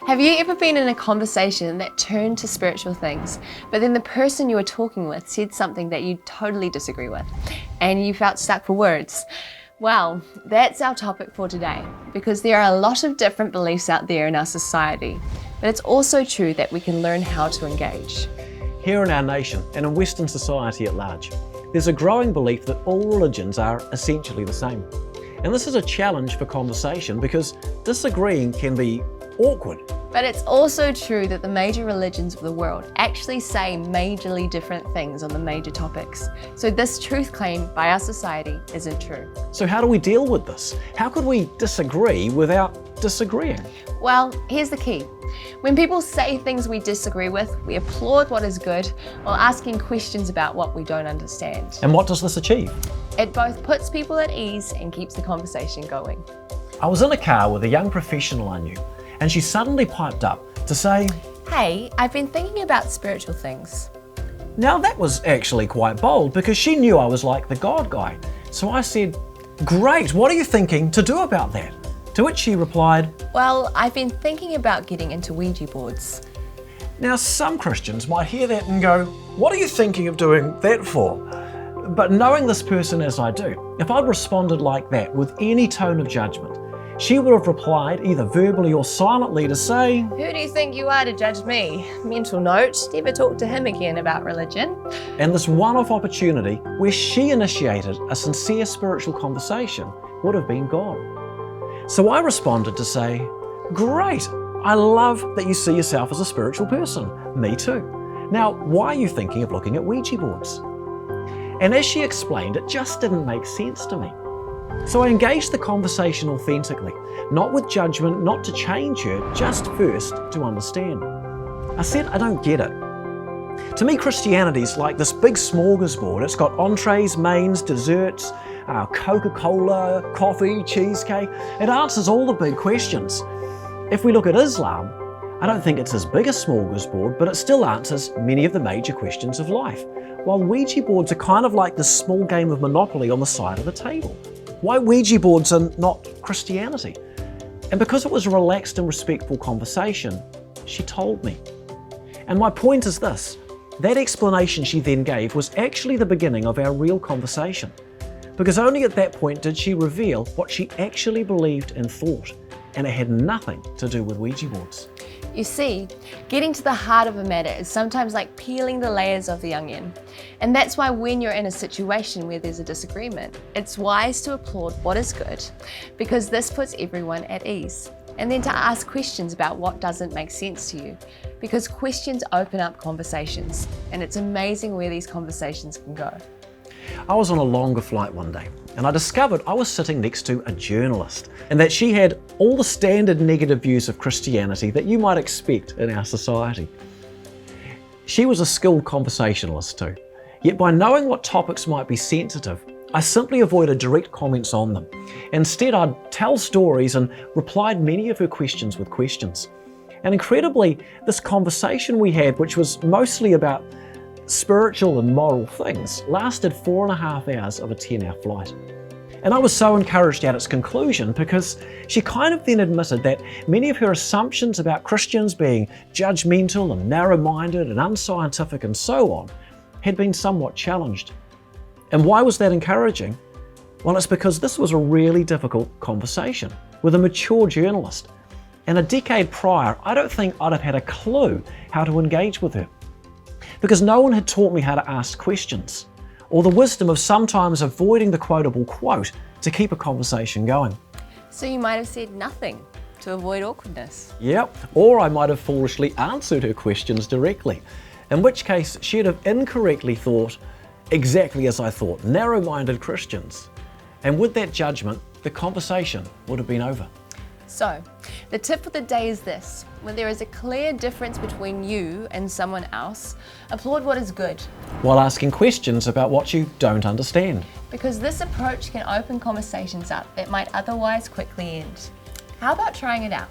Have you ever been in a conversation that turned to spiritual things, but then the person you were talking with said something that you totally disagree with, and you felt stuck for words? Well, that's our topic for today, because there are a lot of different beliefs out there in our society, but it's also true that we can learn how to engage. Here in our nation and in Western society at large, there's a growing belief that all religions are essentially the same. And this is a challenge for conversation because disagreeing can be awkward. But it's also true that the major religions of the world actually say majorly different things on the major topics. So this truth claim by our society isn't true. So how do we deal with this? How could we disagree without disagreeing? Well, here's the key. When people say things we disagree with, we applaud what is good while asking questions about what we don't understand. And what does this achieve? It both puts people at ease and keeps the conversation going. I was in a car with a young professional I knew, and she suddenly piped up to say, "Hey, I've been thinking about spiritual things." Now that was actually quite bold because she knew I was like the God guy. So I said, "Great, what are you thinking to do about that?" To which she replied, "Well, I've been thinking about getting into Ouija boards." Now some Christians might hear that and go, "What are you thinking of doing that for?" But knowing this person as I do, if I'd responded like that with any tone of judgment, she would have replied either verbally or silently to say, "Who do you think you are to judge me? Mental note, never talk to him again about religion." and this one-off opportunity where she initiated a sincere spiritual conversation would have been gone. So I responded to say, "Great, I love that you see yourself as a spiritual person. Me too. Now, why are you thinking of looking at Ouija boards?" And as she explained, it just didn't make sense to me. So I engaged the conversation authentically, not with judgment, not to change her, just first to understand. I said, "I don't get it. To me, Christianity's like this big smorgasbord. It's got entrees, mains, desserts, Coca-Cola, coffee, cheesecake. It answers all the big questions. If we look at Islam, I don't think it's as big a smorgasbord, but it still answers many of the major questions of life. While Ouija boards are kind of like this small game of Monopoly on the side of the table. Why Ouija boards are not Christianity?" And because it was a relaxed and respectful conversation, she told me. And my point is this, that explanation she then gave was actually the beginning of our real conversation. Because only at that point did she reveal what she actually believed and thought, and it had nothing to do with Ouija boards. You see, getting to the heart of a matter is sometimes like peeling the layers of the onion. And that's why when you're in a situation where there's a disagreement, it's wise to applaud what is good, because this puts everyone at ease. And then to ask questions about what doesn't make sense to you, because questions open up conversations, and it's amazing where these conversations can go. I was on a longer flight one day, and I discovered I was sitting next to a journalist, and that she had all the standard negative views of Christianity that you might expect in our society. She was a skilled conversationalist too, yet by knowing what topics might be sensitive, I simply avoided direct comments on them. Instead, I'd tell stories and replied many of her questions with questions. And incredibly, this conversation we had, which was mostly about spiritual and moral things, lasted 4.5 hours of a 10-hour flight. And I was so encouraged at its conclusion because she kind of then admitted that many of her assumptions about Christians being judgmental and narrow-minded and unscientific and so on had been somewhat challenged. And why was that encouraging? Well, it's because this was a really difficult conversation with a mature journalist. And a decade prior, I don't think I'd have had a clue how to engage with her, because no one had taught me how to ask questions, or the wisdom of sometimes avoiding the quotable quote to keep a conversation going. So you might have said nothing to avoid awkwardness. Yep, or I might have foolishly answered her questions directly, in which case she'd have incorrectly thought exactly as I thought, narrow-minded Christians. And with that judgment, the conversation would have been over. So, the tip for the day is this: when there is a clear difference between you and someone else, applaud what is good. While asking questions about what you don't understand. Because this approach can open conversations up that might otherwise quickly end. How about trying it out?